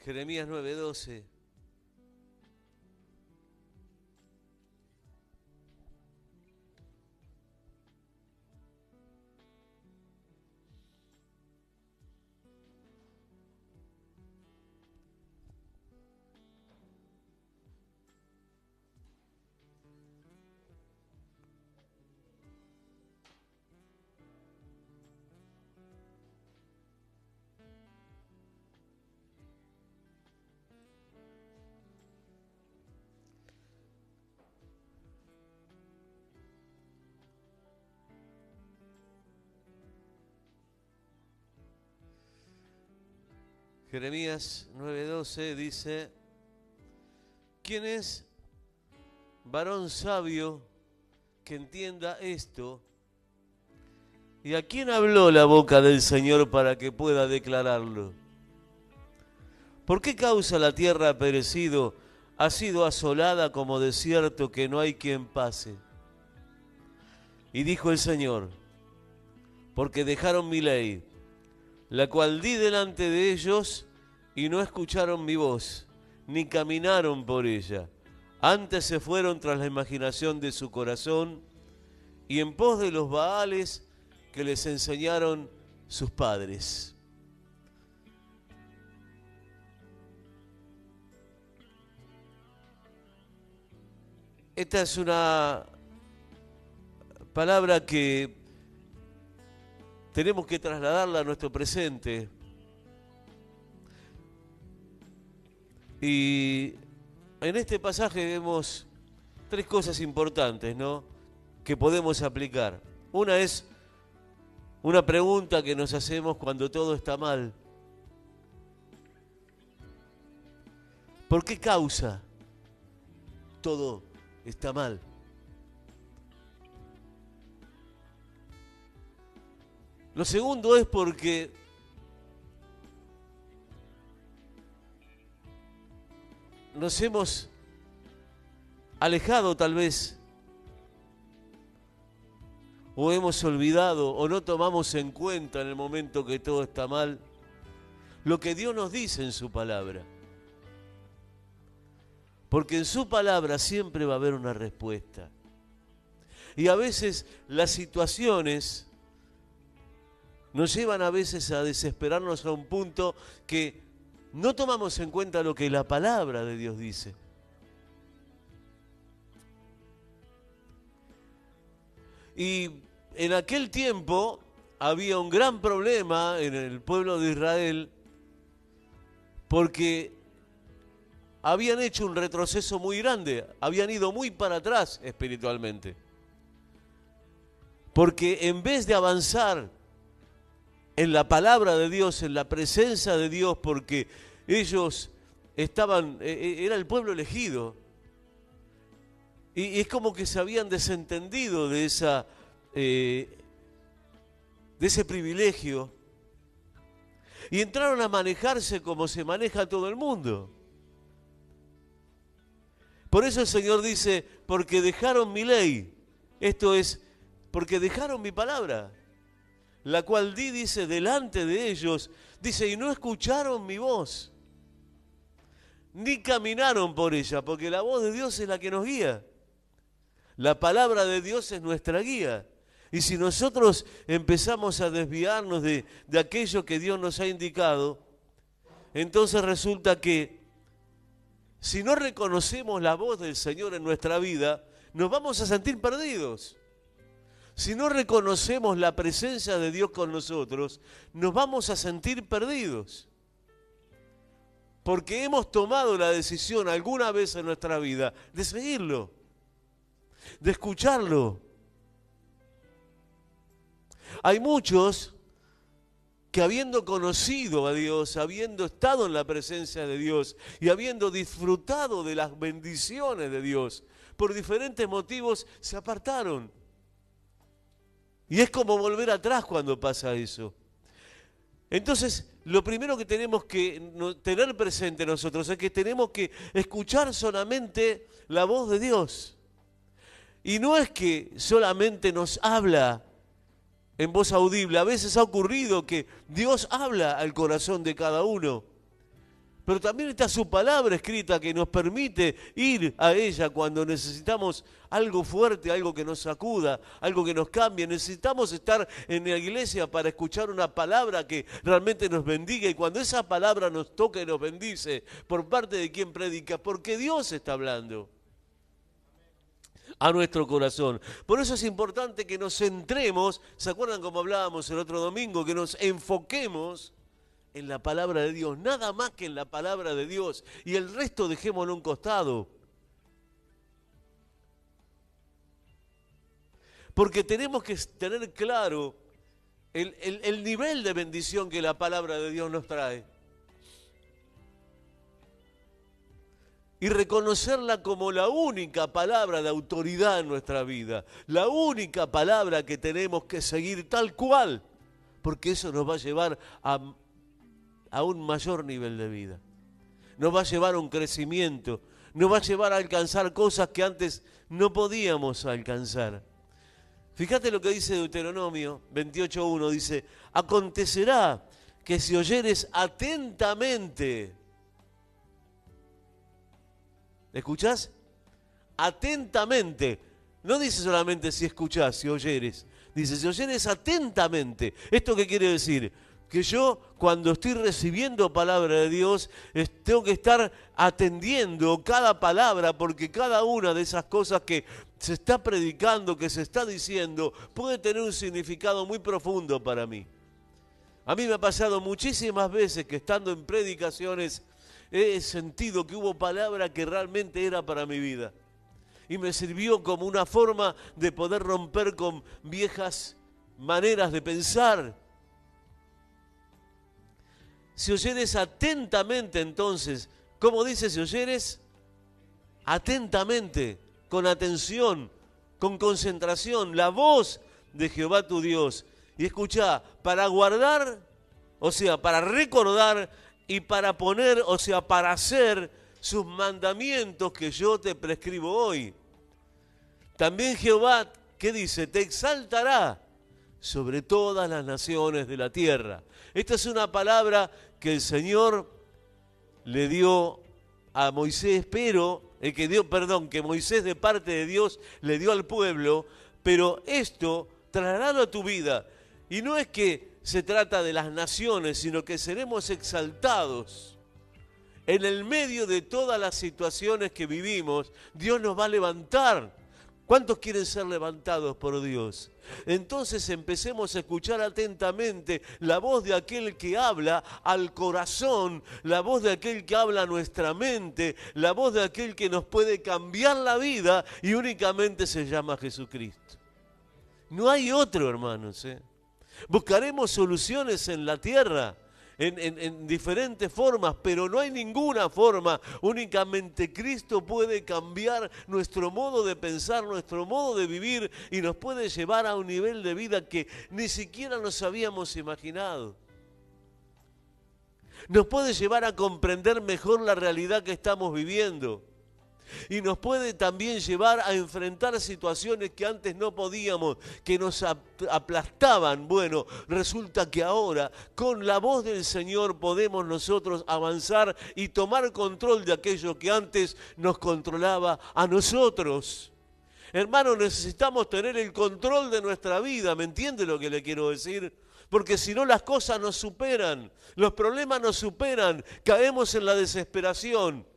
Jeremías 9:12. Jeremías 9:12 dice: ¿quién es varón sabio que entienda esto? ¿Y a quién habló la boca del Señor para que pueda declararlo? ¿Por qué causa la tierra ha perecido, ha sido asolada como desierto que no hay quien pase? Y dijo el Señor: porque dejaron mi ley, la cual di delante de ellos, y no escucharon mi voz, ni caminaron por ella. Antes se fueron tras la imaginación de su corazón, y en pos de los baales que les enseñaron sus padres. Esta es una palabra que tenemos que trasladarla a nuestro presente. Y en este pasaje vemos tres cosas importantes, ¿no?, que podemos aplicar. Una es una pregunta que nos hacemos cuando todo está mal. ¿Por qué causa todo está mal? Lo segundo es porque nos hemos alejado tal vez, o hemos olvidado, o no tomamos en cuenta en el momento que todo está mal, lo que Dios nos dice en su palabra. Porque en su palabra siempre va a haber una respuesta. Y a veces las situaciones nos llevan a veces a desesperarnos a un punto que no tomamos en cuenta lo que la palabra de Dios dice. Y en aquel tiempo había un gran problema en el pueblo de Israel porque habían hecho un retroceso muy grande, habían ido muy para atrás espiritualmente. Porque en vez de avanzar en la palabra de Dios, en la presencia de Dios, porque ellos estaban, era el pueblo elegido, y es como que se habían desentendido de ese privilegio, y entraron a manejarse como se maneja todo el mundo. Por eso el Señor dice: porque dejaron mi ley, esto es, porque dejaron mi palabra, la cual di, dice, delante de ellos, dice, y no escucharon mi voz, ni caminaron por ella, porque la voz de Dios es la que nos guía. La palabra de Dios es nuestra guía. Y si nosotros empezamos a desviarnos de aquello que Dios nos ha indicado, entonces resulta que si no reconocemos la voz del Señor en nuestra vida, nos vamos a sentir perdidos. Si no reconocemos la presencia de Dios con nosotros, nos vamos a sentir perdidos. Porque hemos tomado la decisión alguna vez en nuestra vida de seguirlo, de escucharlo. Hay muchos que habiendo conocido a Dios, habiendo estado en la presencia de Dios y habiendo disfrutado de las bendiciones de Dios, por diferentes motivos se apartaron. Y es como volver atrás cuando pasa eso. Entonces, lo primero que tenemos que tener presente nosotros es que tenemos que escuchar solamente la voz de Dios. Y no es que solamente nos habla en voz audible. A veces ha ocurrido que Dios habla al corazón de cada uno, Pero también está su palabra escrita que nos permite ir a ella cuando necesitamos algo fuerte, algo que nos sacuda, algo que nos cambie. Necesitamos estar en la iglesia para escuchar una palabra que realmente nos bendiga. Y cuando esa palabra nos toca y nos bendice, ¿por parte de quién predica? Porque Dios está hablando a nuestro corazón. Por eso es importante que nos centremos, ¿se acuerdan como hablábamos el otro domingo? Que nos enfoquemos en la palabra de Dios, nada más que en la palabra de Dios, y el resto dejémoslo a un costado. Porque tenemos que tener claro el nivel de bendición que la palabra de Dios nos trae. Y reconocerla como la única palabra de autoridad en nuestra vida, la única palabra que tenemos que seguir tal cual, porque eso nos va a llevar a un mayor nivel de vida. Nos va a llevar a un crecimiento, nos va a llevar a alcanzar cosas que antes no podíamos alcanzar. Fíjate lo que dice Deuteronomio 28:1, dice: acontecerá que si oyeres atentamente, ¿escuchás? Atentamente, no dice solamente si escuchás, si oyeres, dice si oyeres atentamente. ¿Esto qué quiere decir? Que yo, cuando estoy recibiendo palabra de Dios, tengo que estar atendiendo cada palabra, porque cada una de esas cosas que se está predicando, que se está diciendo, puede tener un significado muy profundo para mí. A mí me ha pasado muchísimas veces que estando en predicaciones he sentido que hubo palabra que realmente era para mi vida. Y me sirvió como una forma de poder romper con viejas maneras de pensar. Si oyeres atentamente, entonces, ¿cómo dice si oyeres? Atentamente, con atención, con concentración, la voz de Jehová tu Dios. Y escuchá, para guardar, o sea, para recordar y para poner, o sea, para hacer sus mandamientos que yo te prescribo hoy. También Jehová, ¿qué dice? Te exaltará sobre todas las naciones de la tierra. Esta es una palabra que el Señor le dio a Moisés, pero que Moisés de parte de Dios le dio al pueblo, pero esto trasládalo a tu vida. Y no es que se trata de las naciones, sino que seremos exaltados. En el medio de todas las situaciones que vivimos, Dios nos va a levantar. ¿Cuántos quieren ser levantados por Dios? Entonces empecemos a escuchar atentamente la voz de aquel que habla al corazón, la voz de aquel que habla a nuestra mente, la voz de aquel que nos puede cambiar la vida y únicamente se llama Jesucristo. No hay otro, hermanos. Buscaremos soluciones en la tierra, en diferentes formas, pero no hay ninguna forma. Únicamente Cristo puede cambiar nuestro modo de pensar, nuestro modo de vivir y nos puede llevar a un nivel de vida que ni siquiera nos habíamos imaginado. Nos puede llevar a comprender mejor la realidad que estamos viviendo. Y nos puede también llevar a enfrentar situaciones que antes no podíamos, que nos aplastaban. Bueno, resulta que ahora con la voz del Señor podemos nosotros avanzar y tomar control de aquello que antes nos controlaba a nosotros. Hermanos, necesitamos tener el control de nuestra vida, ¿me entiende lo que le quiero decir? Porque si no las cosas nos superan, los problemas nos superan, caemos en la desesperación.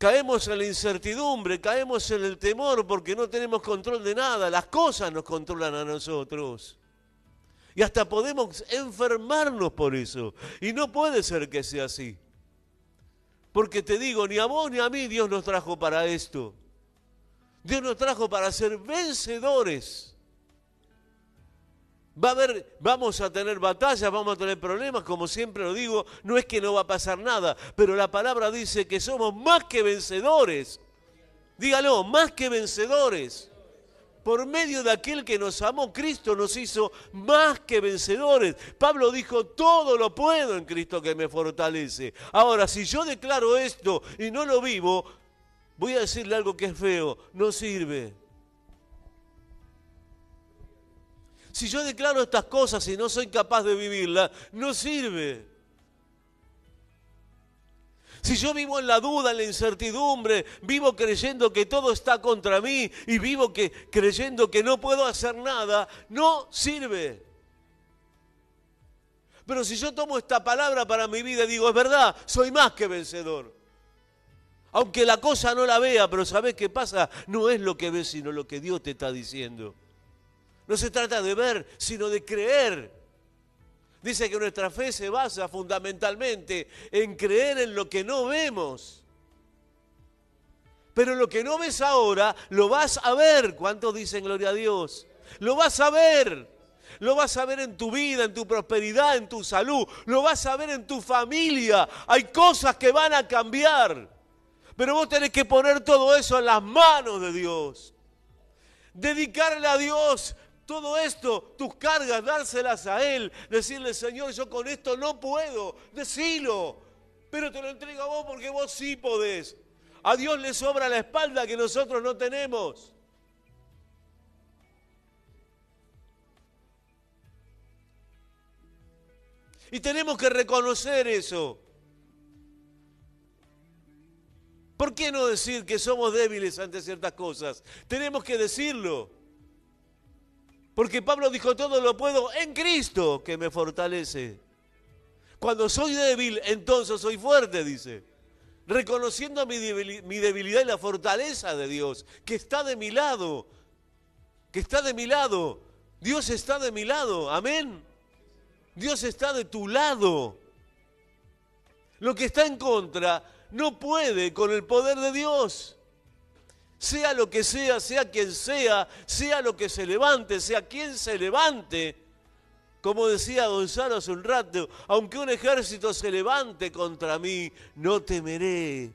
Caemos en la incertidumbre, caemos en el temor porque no tenemos control de nada. Las cosas nos controlan a nosotros. Y hasta podemos enfermarnos por eso. Y no puede ser que sea así. Porque te digo, ni a vos ni a mí Dios nos trajo para esto. Dios nos trajo para ser vencedores. Vamos a tener batallas, vamos a tener problemas, como siempre lo digo, no es que no va a pasar nada, pero la palabra dice que somos más que vencedores. Dígalo, más que vencedores. Por medio de aquel que nos amó, Cristo nos hizo más que vencedores. Pablo dijo, todo lo puedo en Cristo que me fortalece. Ahora, si yo declaro esto y no lo vivo, voy a decirle algo que es feo, no sirve. Si yo declaro estas cosas y no soy capaz de vivirlas, no sirve. Si yo vivo en la duda, en la incertidumbre, vivo creyendo que todo está contra mí y vivo creyendo que no puedo hacer nada, no sirve. Pero si yo tomo esta palabra para mi vida y digo, es verdad, soy más que vencedor. Aunque la cosa no la vea, pero ¿sabés qué pasa? No es lo que ves, sino lo que Dios te está diciendo. No se trata de ver, sino de creer. Dice que nuestra fe se basa fundamentalmente en creer en lo que no vemos. Pero lo que no ves ahora, lo vas a ver. ¿Cuántos dicen gloria a Dios? Lo vas a ver. Lo vas a ver en tu vida, en tu prosperidad, en tu salud. Lo vas a ver en tu familia. Hay cosas que van a cambiar. Pero vos tenés que poner todo eso en las manos de Dios. Dedicarle a Dios todo esto, tus cargas, dárselas a Él. Decirle, Señor, yo con esto no puedo. Decilo. Pero te lo entrego a vos porque vos sí podés. A Dios le sobra la espalda que nosotros no tenemos. Y tenemos que reconocer eso. ¿Por qué no decir que somos débiles ante ciertas cosas? Tenemos que decirlo. Porque Pablo dijo, todo lo puedo en Cristo que me fortalece. Cuando soy débil, entonces soy fuerte, dice. Reconociendo mi debilidad y la fortaleza de Dios, que está de mi lado. Que está de mi lado. Dios está de mi lado. Amén. Dios está de tu lado. Lo que está en contra no puede con el poder de Dios. Sea lo que sea quien sea lo que se levante, sea quien se levante. Como decía Gonzalo hace un rato, aunque un ejército se levante contra mí, no temeré.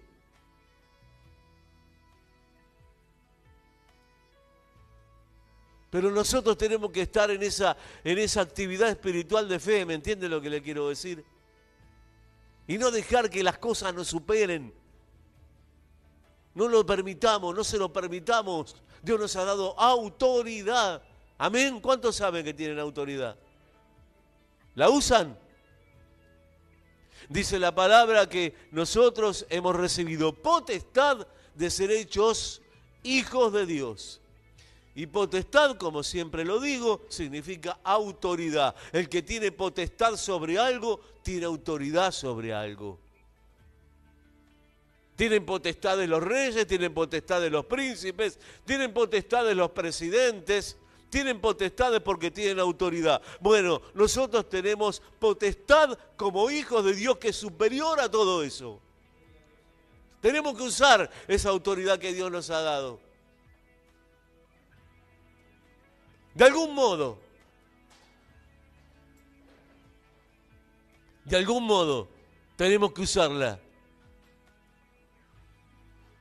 Pero nosotros tenemos que estar en esa actividad espiritual de fe, ¿me entiende lo que le quiero decir? Y no dejar que las cosas nos superen. No lo permitamos, no se lo permitamos. Dios nos ha dado autoridad. Amén. ¿Cuántos saben que tienen autoridad? ¿La usan? Dice la palabra que nosotros hemos recibido potestad de ser hechos hijos de Dios. Y potestad, como siempre lo digo, significa autoridad. El que tiene potestad sobre algo, tiene autoridad sobre algo. Tienen potestad de los reyes, tienen potestad de los príncipes, tienen potestad de los presidentes, tienen potestades porque tienen autoridad. Bueno, nosotros tenemos potestad como hijos de Dios que es superior a todo eso. Tenemos que usar esa autoridad que Dios nos ha dado. De algún modo tenemos que usarla.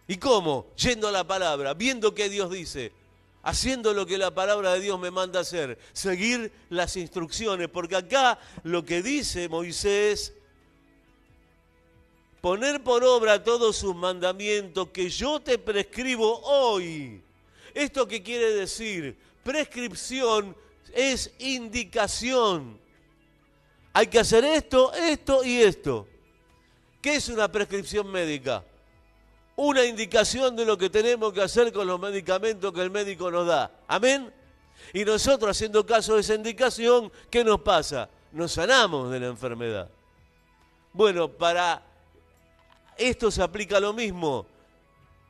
¿Y cómo? Yendo a la palabra, viendo qué Dios dice, haciendo lo que la palabra de Dios me manda hacer, seguir las instrucciones, porque acá lo que dice Moisés, poner por obra todos sus mandamientos que yo te prescribo hoy. ¿Esto qué quiere decir? Prescripción es indicación. Hay que hacer esto, esto y esto. ¿Qué es una prescripción médica? Una indicación de lo que tenemos que hacer con los medicamentos que el médico nos da. ¿Amén? Y nosotros, haciendo caso de esa indicación, ¿qué nos pasa? Nos sanamos de la enfermedad. Bueno, para esto se aplica lo mismo.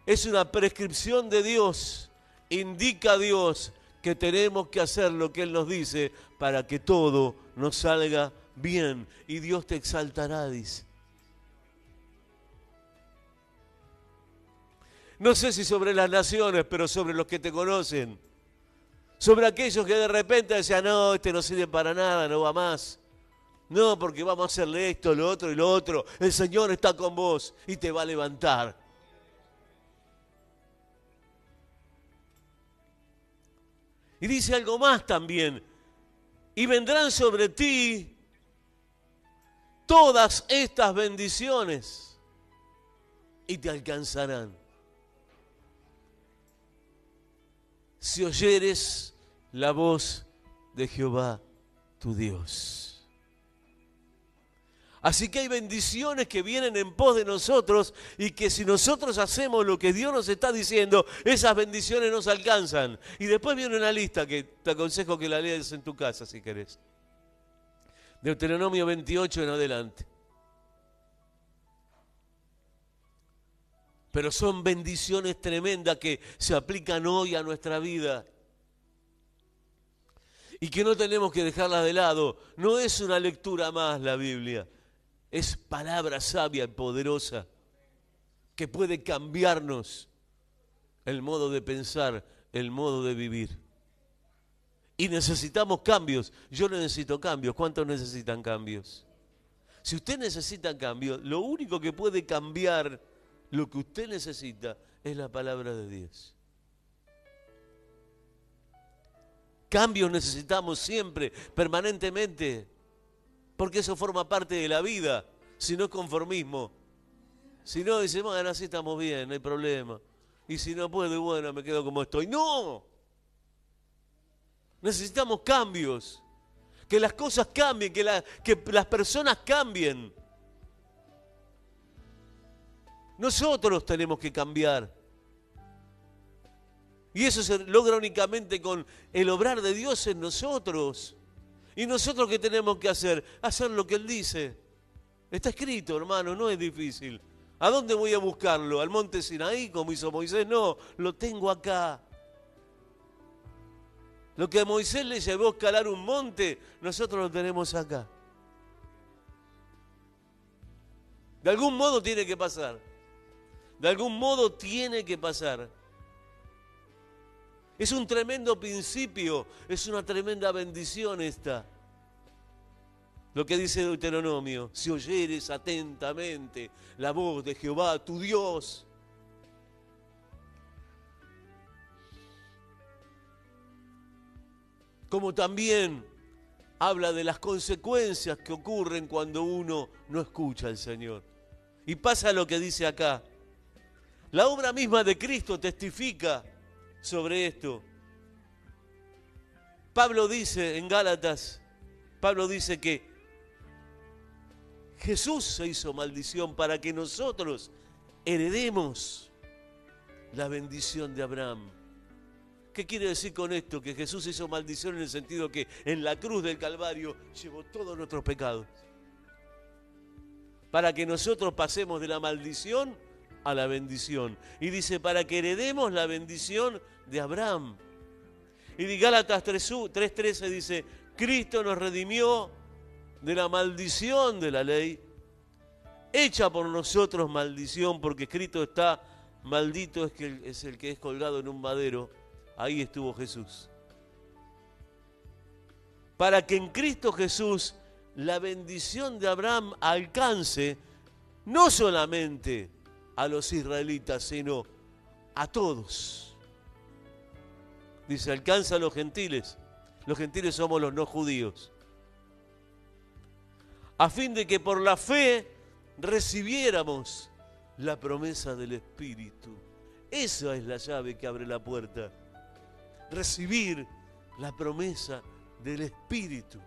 Es una prescripción de Dios. Indica a Dios que tenemos que hacer lo que Él nos dice para que todo nos salga bien. Y Dios te exaltará, dice. No sé si sobre las naciones, pero sobre los que te conocen. Sobre aquellos que de repente decían, no, este no sirve para nada, no va más. No, porque vamos a hacerle esto, lo otro y lo otro. El Señor está con vos y te va a levantar. Y dice algo más también. Y vendrán sobre ti todas estas bendiciones y te alcanzarán. Si oyeres la voz de Jehová, tu Dios. Así que hay bendiciones que vienen en pos de nosotros y que si nosotros hacemos lo que Dios nos está diciendo, esas bendiciones nos alcanzan. Y después viene una lista que te aconsejo que la leas en tu casa si querés. Deuteronomio 28 en adelante. Pero son bendiciones tremendas que se aplican hoy a nuestra vida. Y que no tenemos que dejarlas de lado. No es una lectura más la Biblia. Es palabra sabia y poderosa que puede cambiarnos el modo de pensar, el modo de vivir. Y necesitamos cambios. Yo necesito cambios. ¿Cuántos necesitan cambios? Si usted necesita cambios, lo único que puede cambiar lo que usted necesita es la palabra de Dios. Cambios necesitamos siempre, permanentemente, porque eso forma parte de la vida, si no es conformismo. Si no, dice, bueno, así estamos bien, no hay problema. Y si no puedo, bueno, me quedo como estoy. ¡No! Necesitamos cambios, que las cosas cambien, que las personas cambien. Nosotros tenemos que cambiar. Y eso se logra únicamente con el obrar de Dios en nosotros. ¿Y nosotros qué tenemos que hacer? Hacer lo que Él dice. Está escrito, hermano, no es difícil. ¿A dónde voy a buscarlo? ¿Al monte Sinaí, como hizo Moisés? No, lo tengo acá. Lo que a Moisés le llevó a escalar un monte, nosotros lo tenemos acá. De algún modo tiene que pasar. De algún modo tiene que pasar. Es un tremendo principio, es una tremenda bendición esta. Lo que dice Deuteronomio, si oyeres atentamente la voz de Jehová, tu Dios. Como también habla de las consecuencias que ocurren cuando uno no escucha al Señor. Y pasa lo que dice acá. La obra misma de Cristo testifica sobre esto. Pablo dice en Gálatas, Pablo dice que Jesús se hizo maldición para que nosotros heredemos la bendición de Abraham. ¿Qué quiere decir con esto? Que Jesús hizo maldición en el sentido que en la cruz del Calvario llevó todos nuestros pecados. Para que nosotros pasemos de la maldición a la bendición. Y dice, para que heredemos la bendición de Abraham. Y de Gálatas 3:13 dice, Cristo nos redimió de la maldición de la ley, hecha por nosotros maldición, porque escrito está, maldito es el que es colgado en un madero. Ahí estuvo Jesús. Para que en Cristo Jesús la bendición de Abraham alcance no solamente a los israelitas, sino a todos. Dice, alcanza a los gentiles. Los gentiles somos los no judíos. A fin de que por la fe recibiéramos la promesa del Espíritu. Esa es la llave que abre la puerta. Recibir la promesa del Espíritu.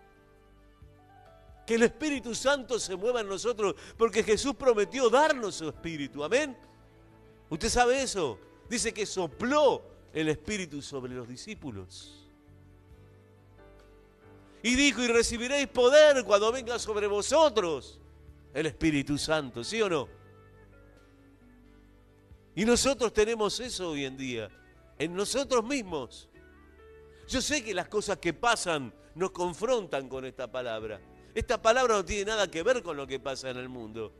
Que el Espíritu Santo se mueva en nosotros, porque Jesús prometió darnos su Espíritu. ¿Amén? ¿Usted sabe eso? Dice que sopló el Espíritu sobre los discípulos. Y dijo, y recibiréis poder cuando venga sobre vosotros el Espíritu Santo. ¿Sí o no? Y nosotros tenemos eso hoy en día, en nosotros mismos. Yo sé que las cosas que pasan nos confrontan con esta palabra. Esta palabra no tiene nada que ver con lo que pasa en el mundo.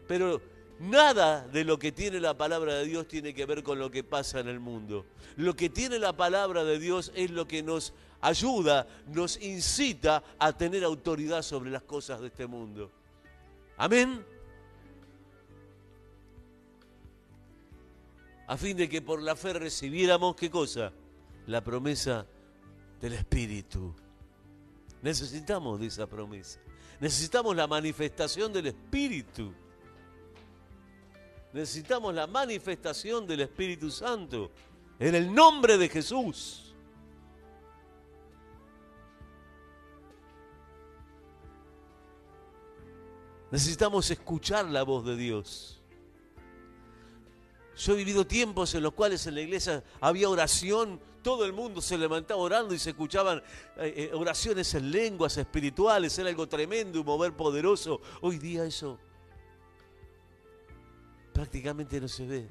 Pero nada de lo que tiene la palabra de Dios tiene que ver con lo que pasa en el mundo. Lo que tiene la palabra de Dios es lo que nos ayuda, nos incita a tener autoridad sobre las cosas de este mundo. Amén. A fin de que por la fe recibiéramos, ¿qué cosa? La promesa del Espíritu. Necesitamos de esa promesa. Necesitamos la manifestación del Espíritu. Necesitamos la manifestación del Espíritu Santo en el nombre de Jesús. Necesitamos escuchar la voz de Dios. Yo he vivido tiempos en los cuales en la iglesia había oración, todo el mundo se levantaba orando y se escuchaban oraciones en lenguas espirituales, era algo tremendo, un mover poderoso. Hoy día eso prácticamente no se ve.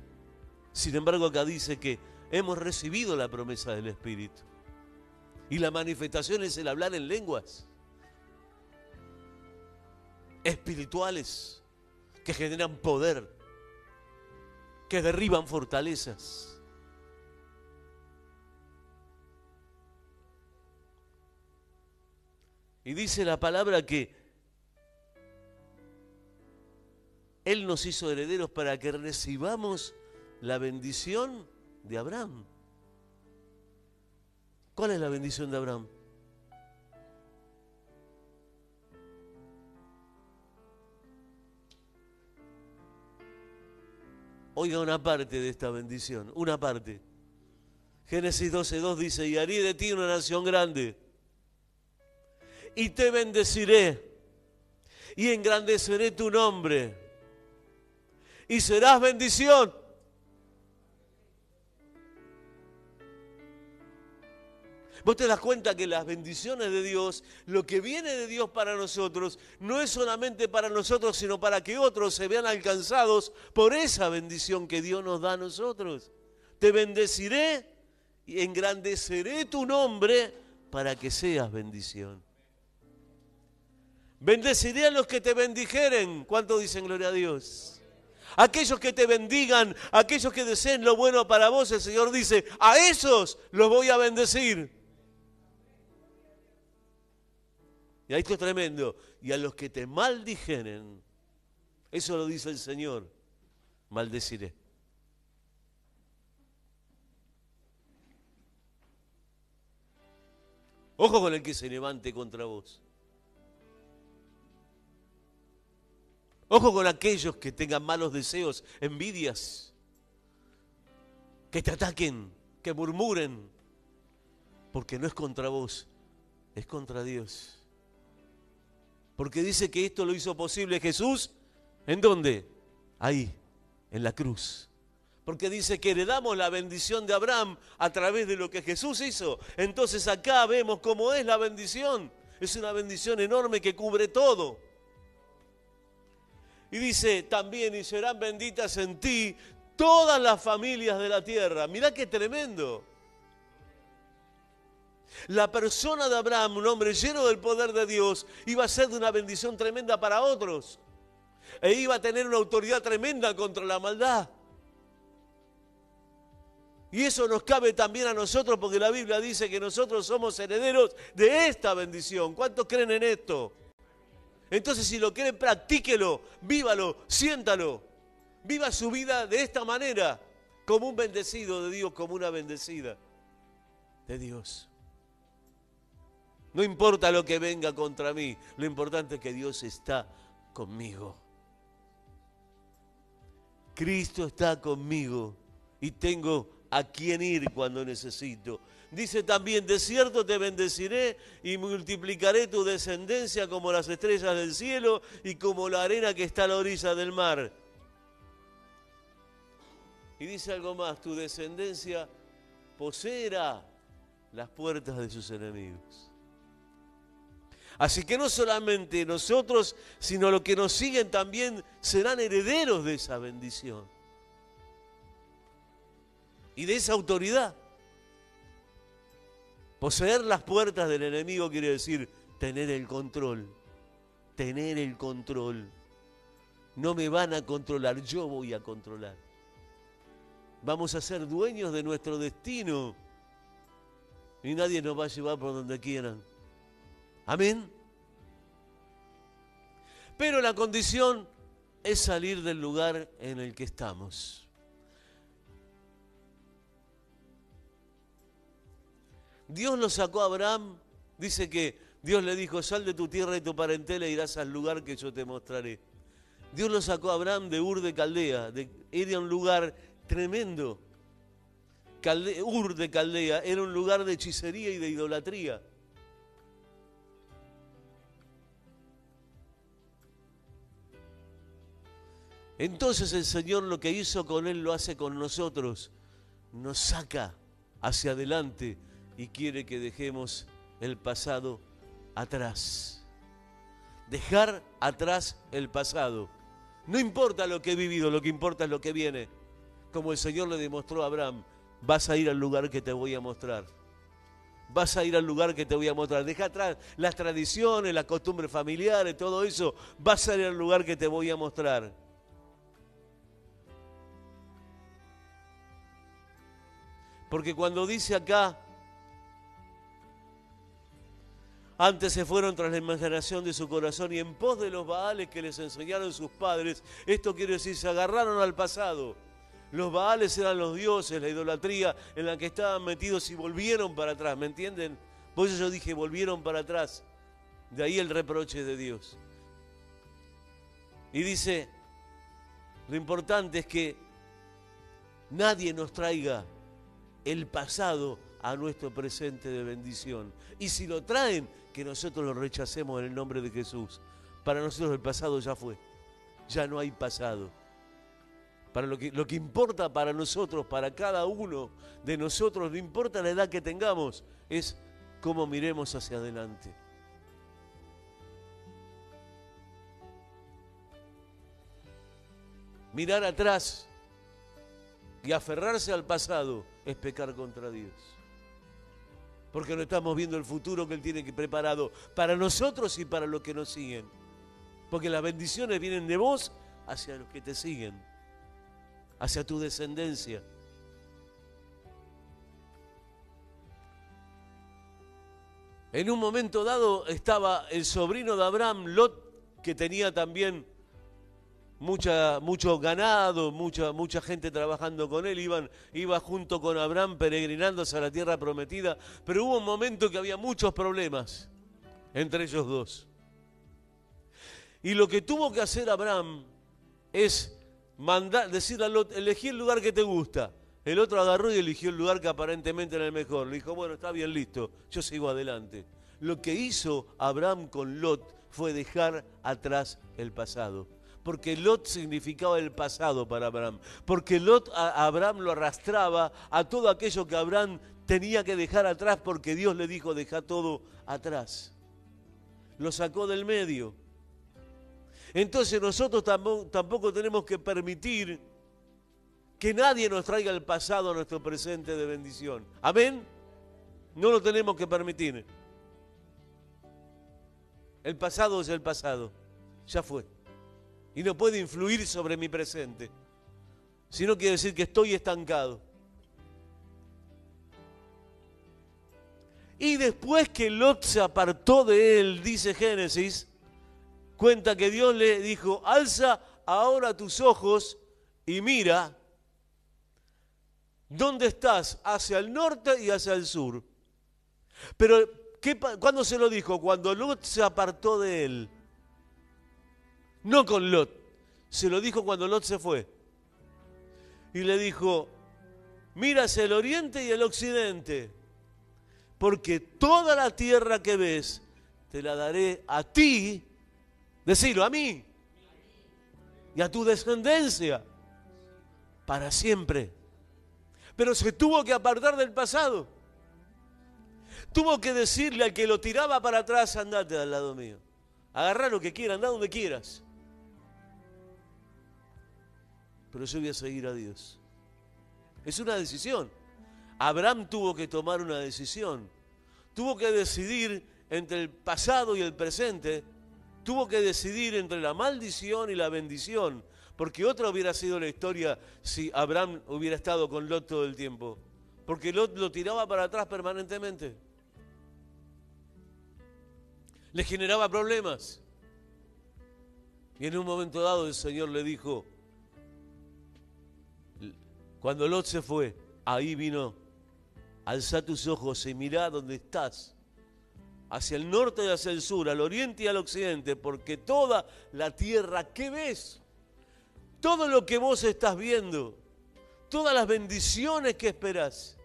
Sin embargo, acá dice que hemos recibido la promesa del Espíritu. Y la manifestación es el hablar en lenguas espirituales que generan poder, que derriban fortalezas. Y dice la palabra que Él nos hizo herederos para que recibamos la bendición de Abraham. ¿Cuál es la bendición de Abraham? Oiga una parte de esta bendición, una parte. Génesis 12:2 dice, y haré de ti una nación grande, y te bendeciré, y engrandeceré tu nombre, y serás bendición. Vos te das cuenta que las bendiciones de Dios, lo que viene de Dios para nosotros, no es solamente para nosotros, sino para que otros se vean alcanzados por esa bendición que Dios nos da a nosotros. Te bendeciré y engrandeceré tu nombre para que seas bendición. Bendeciré a los que te bendijeren. ¿Cuánto dicen gloria a Dios? Aquellos que te bendigan, aquellos que deseen lo bueno para vos, el Señor dice, a esos los voy a bendecir. Y esto es tremendo. Y a los que te maldijeren, eso lo dice el Señor, maldeciré. Ojo con el que se levante contra vos. Ojo con aquellos que tengan malos deseos, envidias, que te ataquen, que murmuren, porque no es contra vos, es contra Dios. Porque dice que esto lo hizo posible Jesús, ¿en dónde? Ahí, en la cruz. Porque dice que heredamos la bendición de Abraham a través de lo que Jesús hizo. Entonces acá vemos cómo es la bendición. Es una bendición enorme que cubre todo. Y dice también, y serán benditas en ti todas las familias de la tierra. Mirá qué tremendo. La persona de Abraham, un hombre lleno del poder de Dios, iba a ser de una bendición tremenda para otros. E iba a tener una autoridad tremenda contra la maldad. Y eso nos cabe también a nosotros porque la Biblia dice que nosotros somos herederos de esta bendición. ¿Cuántos creen en esto? Entonces, si lo creen, practíquelo, vívalo, siéntalo. Viva su vida de esta manera, como un bendecido de Dios, como una bendecida de Dios. No importa lo que venga contra mí, lo importante es que Dios está conmigo. Cristo está conmigo y tengo a quién ir cuando necesito. Dice también, de cierto te bendeciré y multiplicaré tu descendencia como las estrellas del cielo y como la arena que está a la orilla del mar. Y dice algo más, tu descendencia poseerá las puertas de sus enemigos. Así que no solamente nosotros, sino los que nos siguen también serán herederos de esa bendición. Y de esa autoridad. Poseer las puertas del enemigo quiere decir tener el control. Tener el control. No me van a controlar, yo voy a controlar. Vamos a ser dueños de nuestro destino. Y nadie nos va a llevar por donde quieran. Amén. Pero la condición es salir del lugar en el que estamos. Dios lo sacó a Abraham, dice que Dios le dijo, sal de tu tierra y tu parentela e irás al lugar que yo te mostraré. Dios lo sacó a Abraham de Ur de Caldea, era un lugar tremendo. Ur de Caldea era un lugar de hechicería y de idolatría. Entonces el Señor lo que hizo con él lo hace con nosotros. Nos saca hacia adelante y quiere que dejemos el pasado atrás. Dejar atrás el pasado. No importa lo que he vivido, lo que importa es lo que viene. Como el Señor le demostró a Abraham, vas a ir al lugar que te voy a mostrar. Vas a ir al lugar que te voy a mostrar. Deja atrás las tradiciones, las costumbres familiares, todo eso. Vas a ir al lugar que te voy a mostrar. Porque cuando dice acá, antes se fueron tras la imaginación de su corazón y en pos de los baales que les enseñaron sus padres, esto quiere decir, se agarraron al pasado. Los baales eran los dioses, la idolatría en la que estaban metidos y volvieron para atrás, ¿me entienden? Por eso yo dije, volvieron para atrás. De ahí el reproche de Dios. Y dice, lo importante es que nadie nos traiga el pasado a nuestro presente de bendición. Y si lo traen, que nosotros lo rechacemos en el nombre de Jesús. Para nosotros el pasado ya fue. Ya no hay pasado. Para lo que importa para nosotros, para cada uno de nosotros, no importa la edad que tengamos, es cómo miremos hacia adelante. Mirar atrás y aferrarse al pasado es pecar contra Dios. Porque no estamos viendo el futuro que Él tiene preparado para nosotros y para los que nos siguen. Porque las bendiciones vienen de vos hacia los que te siguen, hacia tu descendencia. En un momento dado estaba el sobrino de Abraham, Lot, que tenía también mucho ganado, mucha gente trabajando con él, iba junto con Abraham peregrinándose a la tierra prometida, pero hubo un momento que había muchos problemas entre ellos dos. Y lo que tuvo que hacer Abraham es decirle a Lot, elegí el lugar que te gusta. El otro agarró y eligió el lugar que aparentemente era el mejor. Le dijo, bueno, está bien, listo, yo sigo adelante. Lo que hizo Abraham con Lot fue dejar atrás el pasado. Porque Lot significaba el pasado para Abraham. Porque Lot a Abraham lo arrastraba a todo aquello que Abraham tenía que dejar atrás porque Dios le dijo, deja todo atrás. Lo sacó del medio. Entonces nosotros tampoco tenemos que permitir que nadie nos traiga el pasado a nuestro presente de bendición. ¿Amén? No lo tenemos que permitir. El pasado es el pasado. Ya fue. Y no puede influir sobre mi presente. Si no quiere decir que estoy estancado. Y después que Lot se apartó de él, dice Génesis, cuenta que Dios le dijo, alza ahora tus ojos y mira dónde estás, hacia el norte y hacia el sur. Pero, ¿cuándo se lo dijo? Cuando Lot se apartó de él. No con Lot, se lo dijo cuando Lot se fue. Y le dijo, mira hacia el oriente y el occidente, porque toda la tierra que ves te la daré a ti, decilo, a mí, y a tu descendencia, para siempre. Pero se tuvo que apartar del pasado. Tuvo que decirle al que lo tiraba para atrás, andate al lado mío. Agarrá lo que quieras, andá donde quieras. Pero yo voy a seguir a Dios. Es una decisión. Abraham tuvo que tomar una decisión. Tuvo que decidir entre el pasado y el presente. Tuvo que decidir entre la maldición y la bendición. Porque otra hubiera sido la historia si Abraham hubiera estado con Lot todo el tiempo. Porque Lot lo tiraba para atrás permanentemente. Le generaba problemas. Y en un momento dado el Señor le dijo, cuando Lot se fue, ahí vino, alza tus ojos y mirá dónde estás, hacia el norte y hacia el sur, al oriente y al occidente, porque toda la tierra que ves, todo lo que vos estás viendo, todas las bendiciones que esperás,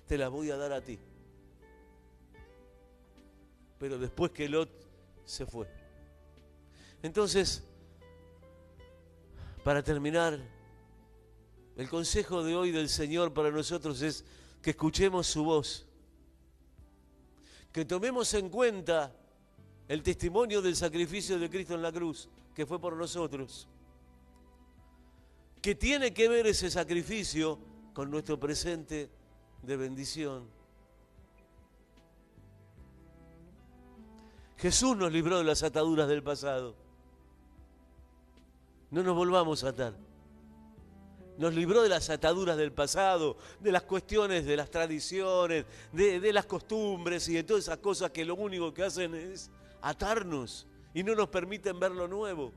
te las voy a dar a ti. Pero después que Lot se fue. Entonces, Para terminar, el consejo de hoy del Señor para nosotros es que escuchemos su voz, que tomemos en cuenta el testimonio del sacrificio de Cristo en la cruz, que fue por nosotros, que tiene que ver ese sacrificio con nuestro presente de bendición. Jesús nos libró de las ataduras del pasado. No nos volvamos a atar. Nos libró de las ataduras del pasado, de las cuestiones, de las tradiciones, de las costumbres y de todas esas cosas que lo único que hacen es atarnos y no nos permiten ver lo nuevo.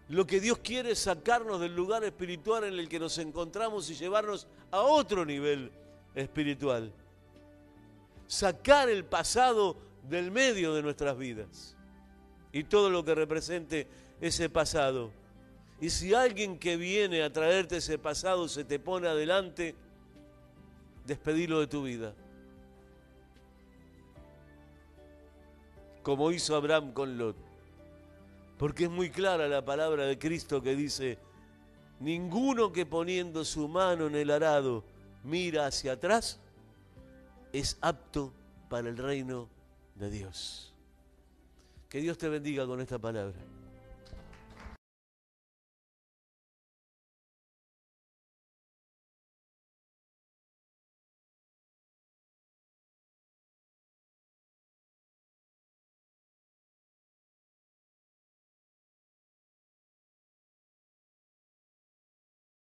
Lo que Dios quiere es sacarnos del lugar espiritual en el que nos encontramos y llevarnos a otro nivel espiritual. Sacar el pasado del medio de nuestras vidas y todo lo que represente ese pasado. Y si alguien que viene a traerte ese pasado se te pone adelante, despedilo de tu vida. Como hizo Abraham con Lot. Porque es muy clara la palabra de Cristo que dice: ninguno que poniendo su mano en el arado mira hacia atrás es apto para el reino de Dios. Que Dios te bendiga con esta palabra.